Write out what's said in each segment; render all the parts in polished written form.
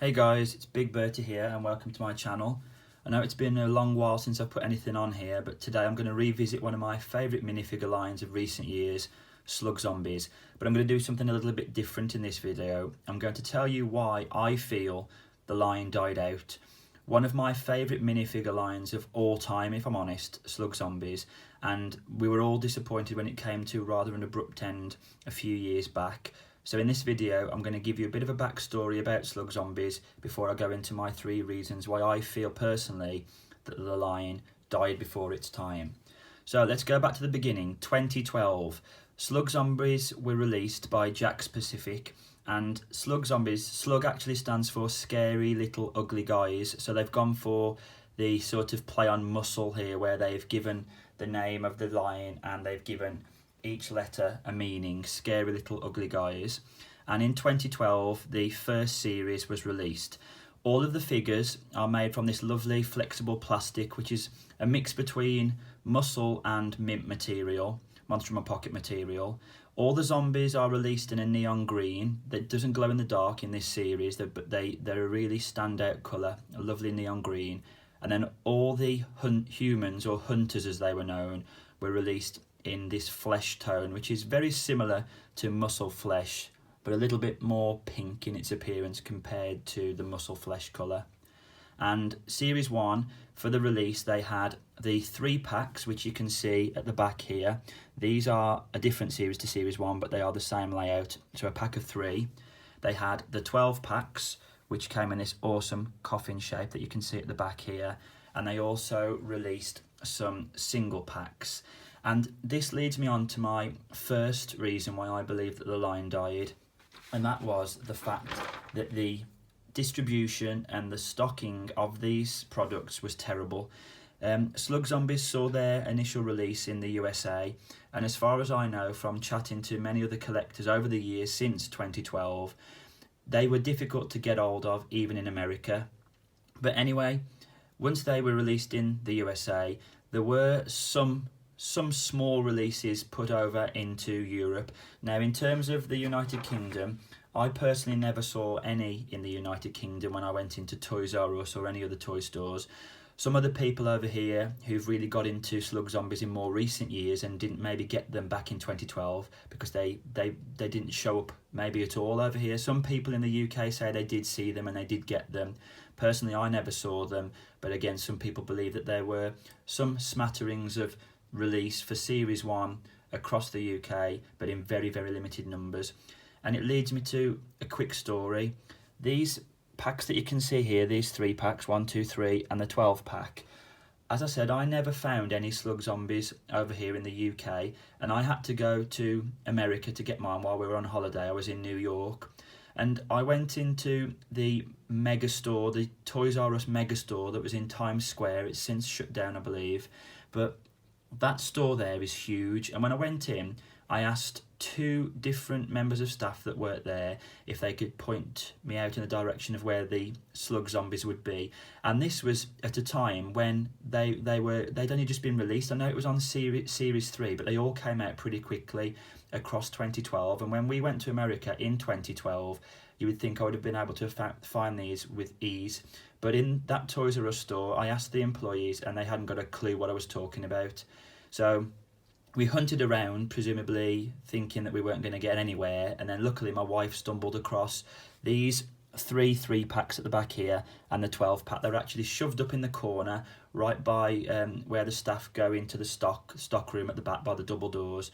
Hey guys, it's Big Bertie here and welcome to my channel. I know it's been a long while since I've put anything on here, but today I'm going to revisit one of my favourite minifigure lines of recent years, S.L.U.G Zombies. But I'm going to do something a little bit different in this video. I'm going to tell you why I feel the line died out. One of my favourite minifigure lines of all time, if I'm honest, S.L.U.G Zombies, and we were all disappointed when it came to rather an abrupt end a few years back. So in this video, I'm going to give you a bit of a backstory about S.L.U.G Zombies before I go into my 3 reasons why I feel personally that the line died before its time. So let's go back to the beginning. 2012, S.L.U.G Zombies were released by Jakks Pacific, and S.L.U.G Zombies, S.L.U.G actually stands for Scary Little Ugly Guys, so they've gone for the sort of play on muscle here, where they've given the name of the line and they've given each letter a meaning, Scary Little Ugly Guys. And in 2012 the first series was released. All of the figures are made from this lovely flexible plastic, which is a mix between muscle and mint material, Monster from a Pocket material. All the zombies are released in a neon green that doesn't glow in the dark in this series, but they're a really standout colour, a lovely neon green. And then all the humans, or hunters as they were known, were released in this flesh tone, which is very similar to muscle flesh, but a little bit more pink in its appearance compared to the muscle flesh colour. And series 1, for the release, they had the 3 packs, which you can see at the back here. These are a different series to series 1, but they are the same layout, so a pack of 3. They had the 12 packs, which came in this awesome coffin shape that you can see at the back here, and they also released some single packs. And this leads me on to my first reason why I believe that the line died, and that was the fact that the distribution and the stocking of these products was terrible. S.L.U.G Zombies saw their initial release in the USA, and as far as I know from chatting to many other collectors over the years since 2012, they were difficult to get hold of even in America. But anyway, once they were released in the USA, there were some small releases put over into Europe. Now, in terms of the United Kingdom, I personally never saw any in the United Kingdom when I went into Toys R Us or any other toy stores. Some of the people over here who've really got into S.L.U.G Zombies in more recent years and didn't maybe get them back in 2012 because they didn't show up maybe at all over here. Some people in the UK say they did see them and they did get them. Personally, I never saw them, but again, some people believe that there were some smatterings of release for series 1 across the UK, but in very, very limited numbers. And it leads me to a quick story. These packs that you can see here, these 3 packs, 1, 2, 3, and the 12 pack, as I said, I never found any S.L.U.G Zombies over here in the UK, and I had to go to America to get mine while we were on holiday. I was in New York, and I went into the mega store, the Toys R Us mega store that was in Times Square. It's since shut down, I believe, but that store there is huge. And when I went in, I asked 2 different members of staff that worked there if they could point me out in the direction of where the S.L.U.G Zombies would be. And this was at a time when they'd only just been released. I know it was on series 3, but they all came out pretty quickly across 2012. And when we went to America in 2012, you would think I would have been able to find these with ease. But in that Toys R Us store, I asked the employees and they hadn't got a clue what I was talking about. So we hunted around, presumably thinking that we weren't going to get anywhere, and then luckily my wife stumbled across these 3 packs at the back here and the 12 pack. They're actually shoved up in the corner right by where the staff go into the stock room at the back by the double doors,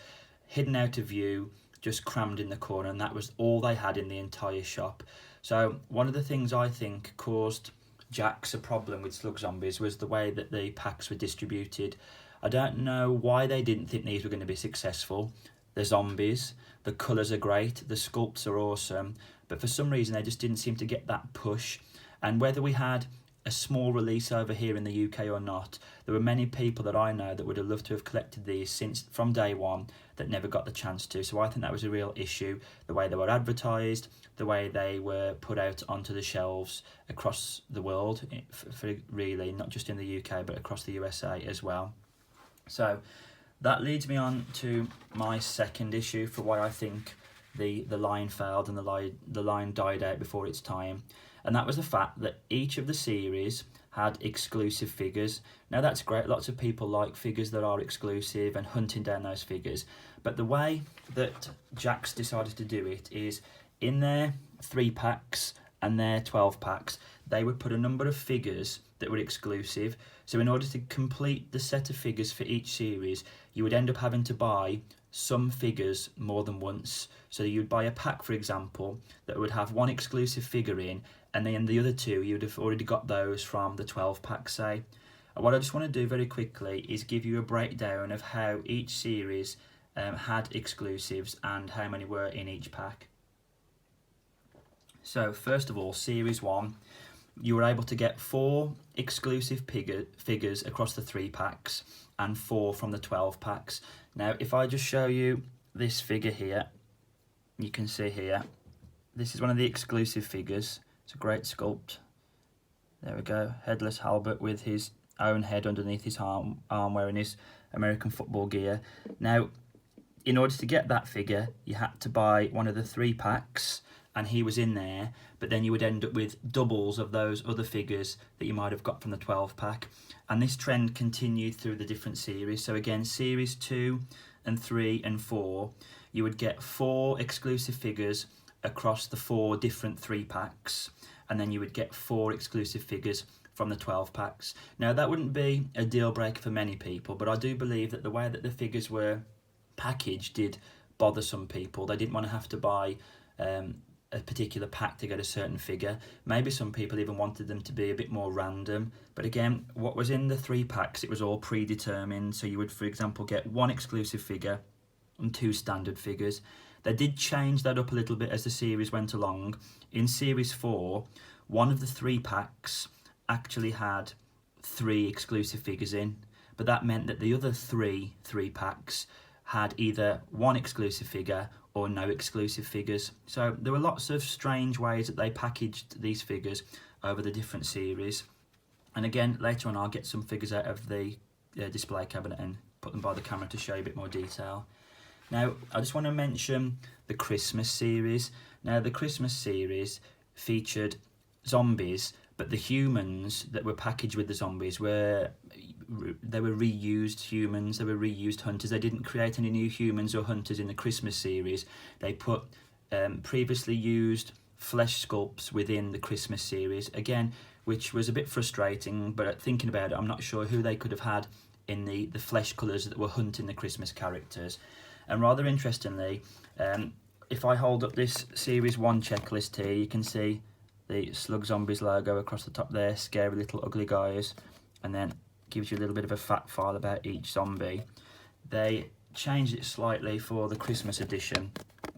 hidden out of view, just crammed in the corner, and that was all they had in the entire shop. So one of the things I think caused Jakks a problem with S.L.U.G Zombies was the way that the packs were distributed. I don't know why they didn't think these were going to be successful. They're zombies, the colours are great, the sculpts are awesome, but for some reason they just didn't seem to get that push. And whether we had a small release over here in the UK or not, there were many people that I know that would have loved to have collected these since from day one that never got the chance to. So I think that was a real issue, the way they were advertised, the way they were put out onto the shelves across the world, for really not just in the UK but across the USA as well. So that leads me on to my second issue for why I think the line failed and the line died out before its time. And that was the fact that each of the series had exclusive figures. Now that's great, lots of people like figures that are exclusive and hunting down those figures, but the way that Jakks decided to do it is in their 3-packs and their 12-packs, they would put a number of figures that were exclusive. So in order to complete the set of figures for each series, you would end up having to buy some figures more than once. So you'd buy a pack, for example, that would have one exclusive figure in, and then the other two, you'd have already got those from the 12-pack, say. And what I just want to do very quickly is give you a breakdown of how each series had exclusives and how many were in each pack. So first of all, Series 1, you were able to get 4 exclusive figures across the 3-packs and 4 from the 12-packs. Now, if I just show you this figure here, you can see here, this is one of the exclusive figures. It's a great sculpt. There we go, headless Halbert with his own head underneath his arm wearing his American football gear. Now, in order to get that figure, you had to buy one of the 3-packs, and he was in there, but then you would end up with doubles of those other figures that you might have got from the 12-pack. And this trend continued through the different series. So again, Series 2 and 3 and 4, you would get 4 exclusive figures across the 4 different 3-packs, and then you would get 4 exclusive figures from the 12-packs. Now that wouldn't be a deal breaker for many people, but I do believe that the way that the figures were packaged did bother some people. They didn't want to have to buy a particular pack to get a certain figure. Maybe some people even wanted them to be a bit more random, but again, what was in the 3-packs, it was all predetermined. So you would, for example, get 1 exclusive figure and 2 standard figures. They did change that up a little bit as the series went along. In Series 4, one of the 3-packs actually had 3 exclusive figures in, but that meant that the other 3-packs had either 1 exclusive figure or no exclusive figures. So there were lots of strange ways that they packaged these figures over the different series. And again, later on I'll get some figures out of the display cabinet and put them by the camera to show you a bit more detail. Now, I just want to mention the Christmas series. Now, the Christmas series featured zombies, but the humans that were packaged with the zombies were reused humans, they were reused hunters. They didn't create any new humans or hunters in the Christmas series. They put previously used flesh sculpts within the Christmas series, again, which was a bit frustrating, but thinking about it, I'm not sure who they could have had in the flesh colours that were hunting the Christmas characters. And rather interestingly, if I hold up this Series 1 checklist here, you can see the S.L.U.G Zombies logo across the top there, scary little ugly guys, and then gives you a little bit of a fact file about each zombie. They changed it slightly for the Christmas edition.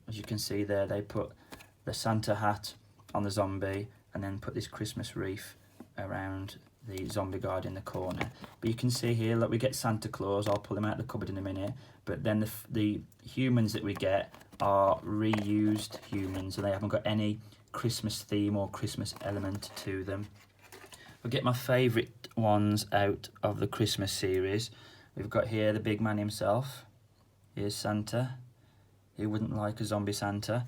As you can see there, they put the Santa hat on the zombie and then put this Christmas wreath around the zombie guard in the corner. But you can see here, look, we get Santa Claus. I'll pull him out of the cupboard in a minute. But then the humans that we get are reused humans, and they haven't got any Christmas theme or Christmas element to them. I'll get my favourite ones out of the Christmas series. We've got here the big man himself. Here's Santa. Who wouldn't like a zombie Santa?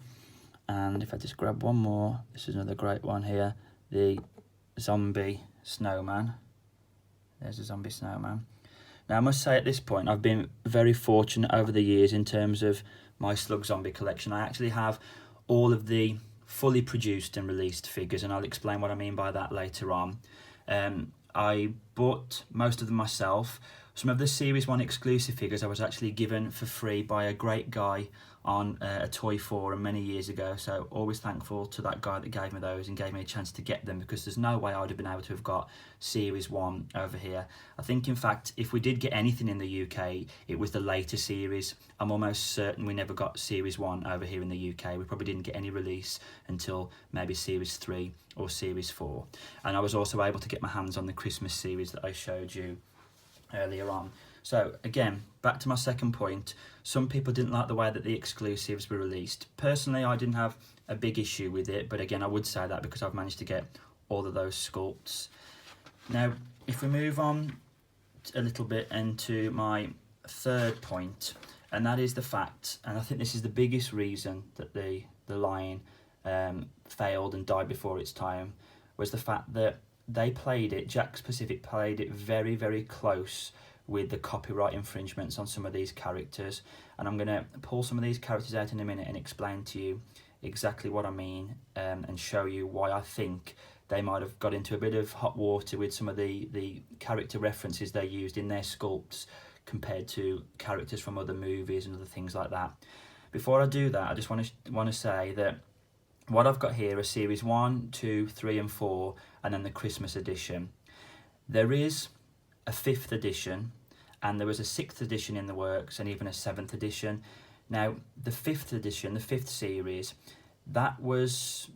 And if I just grab one more, this is another great one here, the zombie snowman. There's a zombie snowman. Now I must say at this point I've been very fortunate over the years in terms of my S.L.U.G Zombie collection. I actually have all of the fully produced and released figures, and I'll explain what I mean by that later on. I bought most of them myself. Some of the Series 1 exclusive figures I was actually given for free by a great guy on a toy forum many years ago, so always thankful to that guy that gave me those and gave me a chance to get them, because there's no way I would have been able to have got Series 1 over here. I think in fact if we did get anything in the UK, it was the later series. I'm almost certain we never got Series 1 over here in the UK. We probably didn't get any release until maybe Series 3 or Series 4. And I was also able to get my hands on the Christmas series that I showed you earlier on. So again, back to my second point, some people didn't like the way that the exclusives were released. Personally, I didn't have a big issue with it, but again, I would say that because I've managed to get all of those sculpts. Now, if we move on a little bit into my third point, and that is the fact, and I think this is the biggest reason that the line failed and died before its time, was the fact that they played it, Jakks Pacific played it very, very close with the copyright infringements on some of these characters. And I'm going to pull some of these characters out in a minute and explain to you exactly what I mean, and show you why I think they might have got into a bit of hot water with some of the character references they used in their sculpts compared to characters from other movies and other things like that. Before I do that, I just want to say that what I've got here are series 1, 2, 3 and 4, and then the Christmas edition. There is a 5th edition, and there was a 6th edition in the works, and even a 7th edition. Now, the 5th edition, the 5th series, that was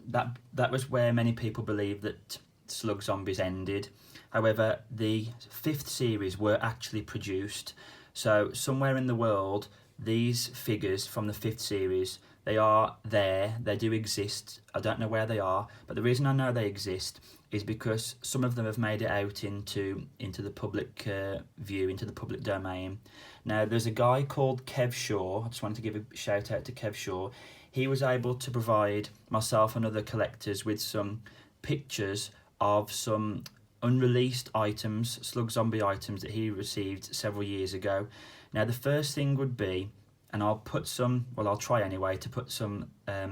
where many people believe that SLUG Zombies ended. However, the 5th series were actually produced. So somewhere in the world, these figures from the 5th series, they are there, they do exist. I don't know where they are, but the reason I know they exist is because some of them have made it out into the public view, into the public domain. Now, there's a guy called Kev Shaw. I just wanted to give a shout out to Kev Shaw. He was able to provide myself and other collectors with some pictures of some unreleased items, SLUG Zombie items that he received several years ago. Now, the first thing would be, and I'll put some, well, I'll try anyway to put some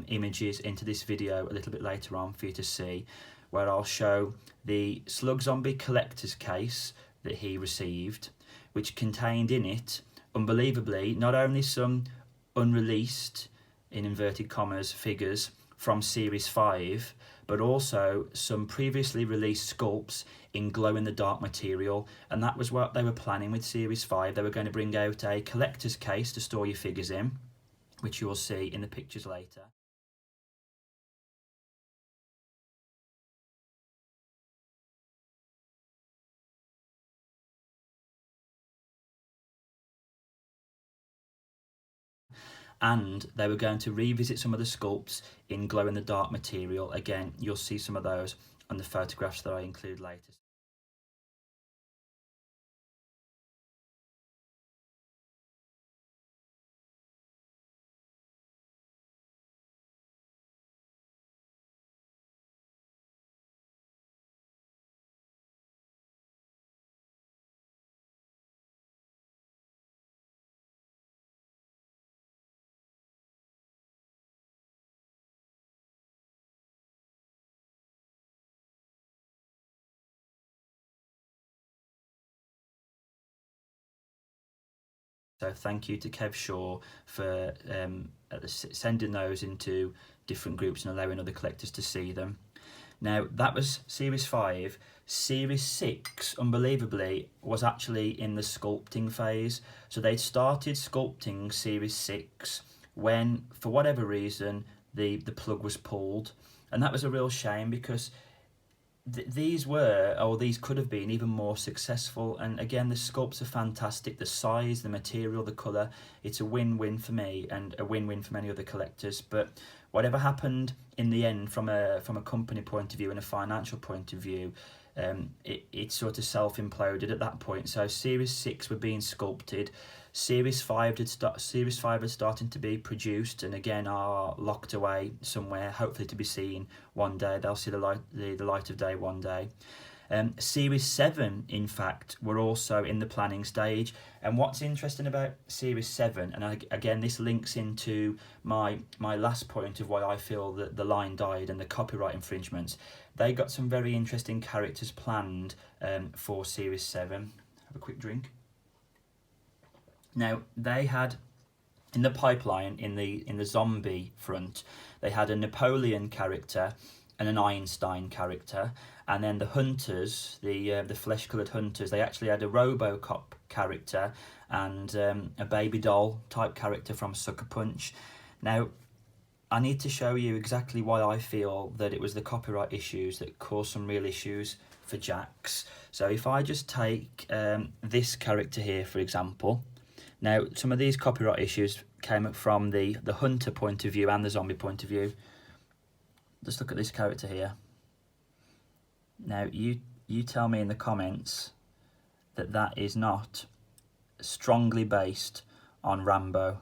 images into this video a little bit later on for you to see, where I'll show the SLUG Zombie collector's case that he received, which contained in it, unbelievably, not only some unreleased, in inverted commas, figures from Series 5, but also some previously released sculpts in glow-in-the-dark material, and that was what they were planning with Series 5. They were going to bring out a collector's case to store your figures in, which you will see in the pictures later. And they were going to revisit some of the sculpts in glow-in-the-dark material. Again, you'll see some of those on the photographs that I include later. So thank you to Kev Shaw for sending those into different groups and allowing other collectors to see them. Now, that was Series 5. Series 6, unbelievably, was actually in the sculpting phase. So they'd started sculpting Series 6 when, for whatever reason, the plug was pulled. And that was a real shame, because these could have been even more successful. And again, the sculpts are fantastic. The size, the material, the colour, it's a win-win for me and a win-win for many other collectors. But whatever happened in the end, from a company point of view and a financial point of view, it sort of self-imploded at that point. So Series 6 were being sculpted. Series 5 had started to be produced, and again are locked away somewhere, hopefully to be seen one day. They'll see the light of day one day. Series 7, in fact, were also in the planning stage. And what's interesting about Series 7, and again this links into my last point of why I feel that the line died and the copyright infringements, they got some very interesting characters planned for Series 7. Have a quick drink. Now, they had in the pipeline, in the zombie front, they had a Napoleon character and an Einstein character, and then the hunters, the flesh-coloured hunters, they actually had a RoboCop character and a baby doll type character from Sucker Punch. Now, I need to show you exactly why I feel that it was the copyright issues that caused some real issues for Jakks. So if I just take this character here, for example. Now, some of these copyright issues came up from the hunter point of view and the zombie point of view. Just look at this character here. Now, you tell me in the comments that that is not strongly based on Rambo.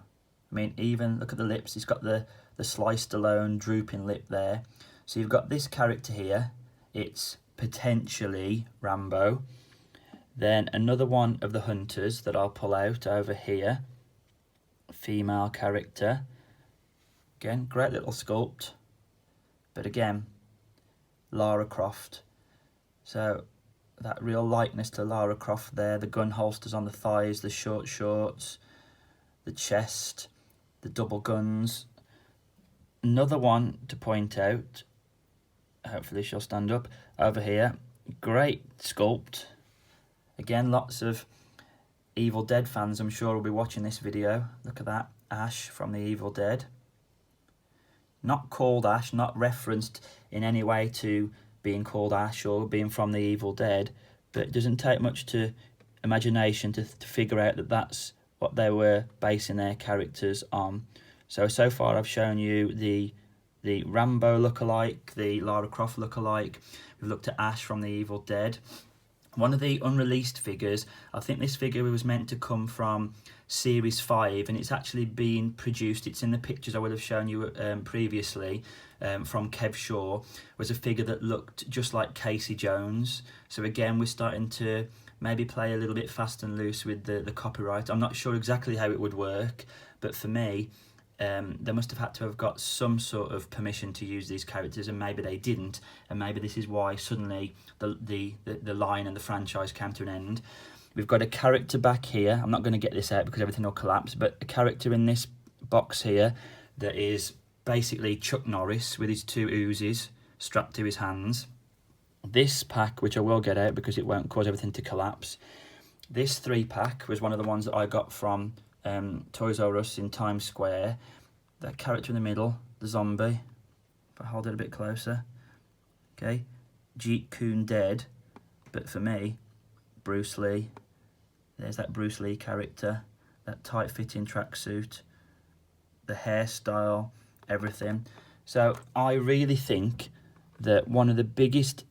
I mean, even look at the lips, he's got the sliced alone drooping lip there. So you've got this character here, it's potentially Rambo. Then another one of the hunters that I'll pull out over here, female character. Again, great little sculpt, but again, Lara Croft. So that real likeness to Lara Croft there, the gun holsters on the thighs, the short shorts, the chest, the double guns. Another one to point out, hopefully she'll stand up, over here, great sculpt. Again, lots of Evil Dead fans I'm sure will be watching this video. Look at that, Ash from the Evil Dead. Not called Ash, not referenced in any way to being called Ash or being from the Evil Dead, but it doesn't take much to imagination to figure out that that's what they were basing their characters on. So far I've shown you the Rambo lookalike, the Lara Croft lookalike. We've looked at Ash from the Evil Dead. One of the unreleased figures, I think this figure was meant to come from Series 5, and it's actually been produced. It's in the pictures I would have shown you previously from Kev Shaw, was a figure that looked just like Casey Jones. So again, we're starting to maybe play a little bit fast and loose with the copyright. I'm not sure exactly how it would work, but for me, they must have had to have got some sort of permission to use these characters, and maybe they didn't, and maybe this is why suddenly the line and the franchise came to an end. We've got a character back here. I'm not going to get this out because everything will collapse, but a character in this box here that is basically Chuck Norris with his two Uzis strapped to his hands. This pack, which I will get out because it won't cause everything to collapse, this 3-pack was one of the ones that I got from Toys R Us in Times Square. That character in the middle, the zombie, if I hold it a bit closer, okay, Jeet Kune dead, but for me, Bruce Lee. There's that Bruce Lee character, that tight fitting tracksuit, the hairstyle, everything. So I really think that one of the biggest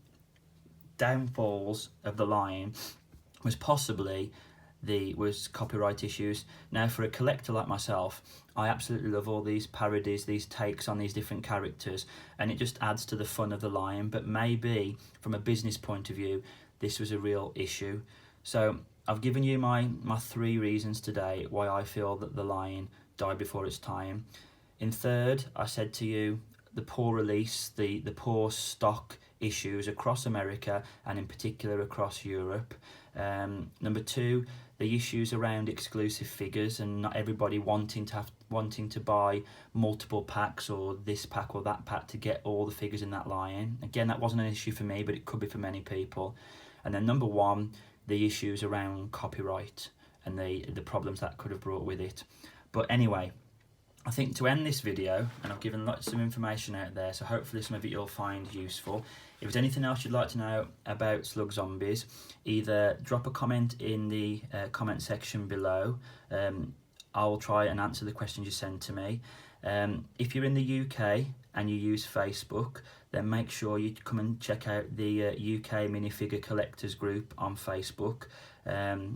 downfalls of the line was possibly was copyright issues. Now, for a collector like myself, I absolutely love all these parodies, these takes on these different characters, and it just adds to the fun of the line. But maybe from a business point of view, this was a real issue. So I've given you my 3 reasons today why I feel that the line died before its time. In third, I said to you the poor release, the poor stock issues across America and in particular across Europe. Number 2, the issues around exclusive figures and not everybody wanting to buy multiple packs or this pack or that pack to get all the figures in that line. Again, that wasn't an issue for me, but it could be for many people. And then number 1, the issues around copyright and the problems that could have brought with it. But anyway, I think to end this video, and I've given lots of information out there, so hopefully some of it you'll find useful. If there's anything else you'd like to know about SLUG Zombies, either drop a comment in the comment section below. I'll try and answer the questions you send to me. If you're in the UK and you use Facebook, then make sure you come and check out the UK minifigure collectors group on Facebook.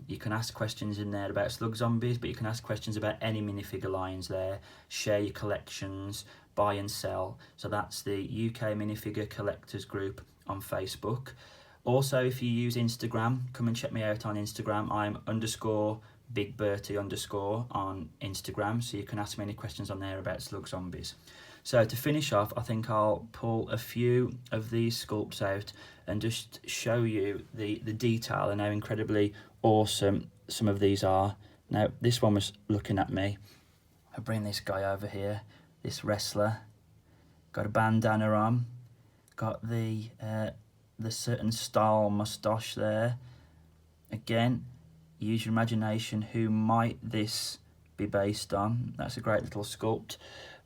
You can ask questions in there about SLUG Zombies, but you can ask questions about any minifigure lines there, share your collections, buy and sell. So that's the UK minifigure collectors group on Facebook. Also, if you use Instagram, come and check me out on Instagram. I'm _BigBertie_ on Instagram, so you can ask me any questions on there about SLUG Zombies. So to finish off, I think I'll pull a few of these sculpts out and just show you the detail and how incredibly awesome some of these are. Now, this one was looking at me. I bring this guy over here, this wrestler. Got a bandana on, got the certain style moustache there. Again, use your imagination, who might this be based on? That's a great little sculpt.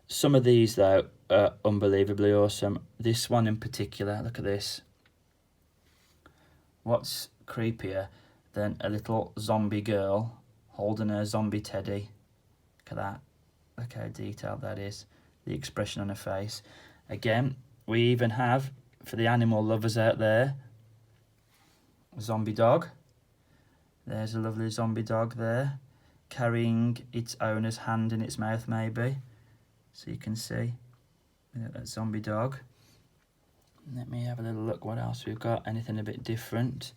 Some of these, though, are unbelievably awesome. This one in particular, look at this. What's creepier than a little zombie girl holding a zombie teddy? Look at that. Look how detailed that is. The expression on her face. Again, we even have, for the animal lovers out there, a zombie dog. There's a lovely zombie dog there. carrying its owner's hand in its mouth maybe, so you can see that zombie dog. Let me have a little look what else we've got, anything a bit different.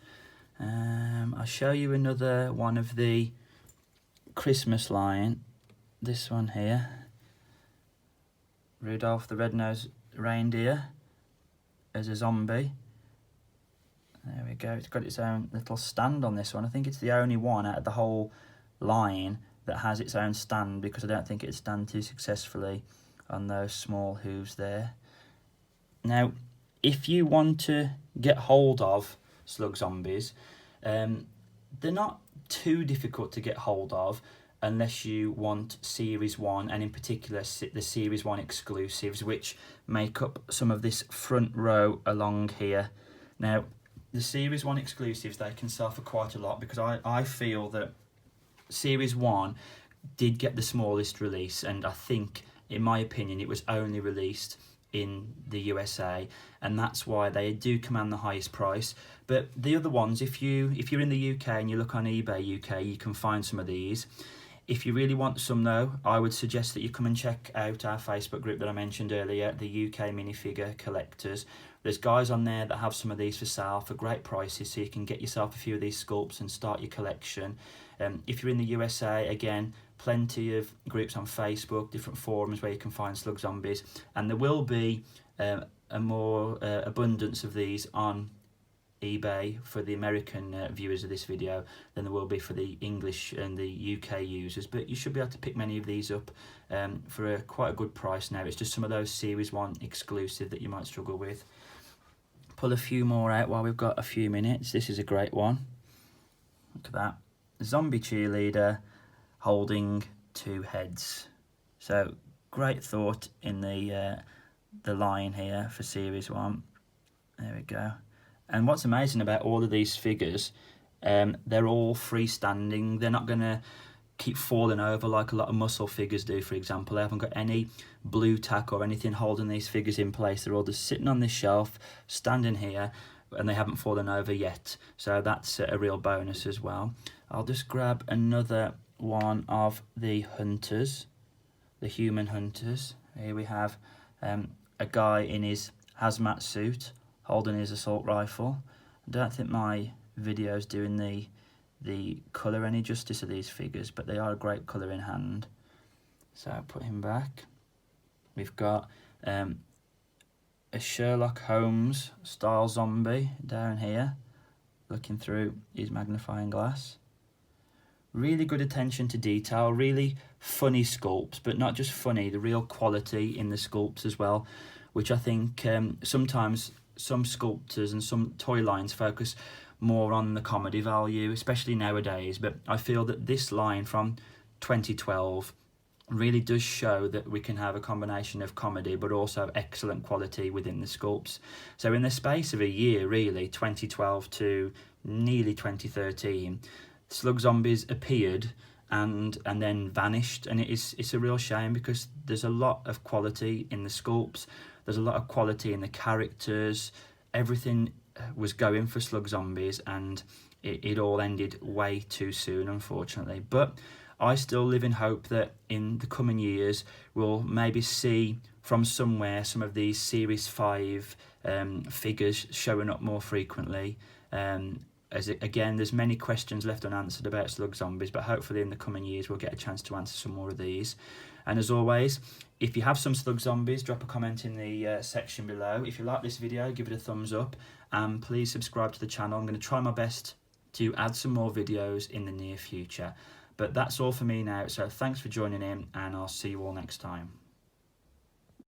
I'll show you another one of the Christmas line, this one here, Rudolph the Red-Nosed Reindeer as a zombie. There we go, it's got its own little stand on this one. I think it's the only one out of the whole line that has its own stand, because I don't think it'd stand too successfully on those small hooves there. Now, if you want to get hold of SLUG Zombies, they're not too difficult to get hold of unless you want Series 1, and in particular the Series 1 exclusives, which make up some of this front row along here. Now, the Series 1 exclusives, they can sell for quite a lot, because I feel that Series 1 did get the smallest release, and I think, in my opinion, it was only released in the USA, and that's why they do command the highest price. But the other ones, if you're in the UK and you look on eBay UK, you can find some of these. If you really want some though, I would suggest that you come and check out our Facebook group that I mentioned earlier, the UK Minifigure Collectors. There's guys on there that have some of these for sale for great prices, so you can get yourself a few of these sculpts and start your collection. If you're in the USA, again, plenty of groups on Facebook, different forums where you can find SLUG Zombies, and there will be a more abundance of these on eBay for the American viewers of this video than there will be for the English and the UK users, but you should be able to pick many of these up for quite a good price now. It's just some of those Series 1 exclusive that you might struggle with. Pull a few more out while we've got a few minutes. This is a great one. Look at that. Zombie cheerleader holding two heads. So great thought in the line here for Series 1. There we go. And what's amazing about all of these figures, they're all freestanding. They're not going to keep falling over like a lot of muscle figures do, for example. They haven't got any blue tack or anything holding these figures in place. They're all just sitting on this shelf, standing here, and they haven't fallen over yet. So that's a real bonus as well. I'll just grab another one of the hunters, the human hunters. Here we have a guy in his hazmat suit holding his assault rifle. I don't think my video's doing the colour any justice of these figures, but they are a great colour in hand. So I'll put him back. We've got a Sherlock Holmes style zombie down here, looking through his magnifying glass. Really good attention to detail, really funny sculpts, but not just funny, the real quality in the sculpts as well, which I think sometimes some sculptors and some toy lines focus more on the comedy value, especially nowadays, but I feel that this line from 2012 really does show that we can have a combination of comedy but also excellent quality within the sculpts. So in the space of a year, really, 2012 to nearly 2013, SLUG Zombies appeared and then vanished, and it's a real shame, because there's a lot of quality in the sculpts, there's a lot of quality in the characters, everything was going for SLUG Zombies, and it all ended way too soon, unfortunately. But I still live in hope that in the coming years we'll maybe see from somewhere some of these Series 5 figures showing up more frequently. Again, there's many questions left unanswered about SLUG Zombies, but hopefully in the coming years we'll get a chance to answer some more of these. And as always, if you have some SLUG Zombies, drop a comment in the section below. If you like this video, give it a thumbs up, and please subscribe to the channel. I'm going to try my best to add some more videos in the near future. But that's all for me now, so thanks for joining in, and I'll see you all next time.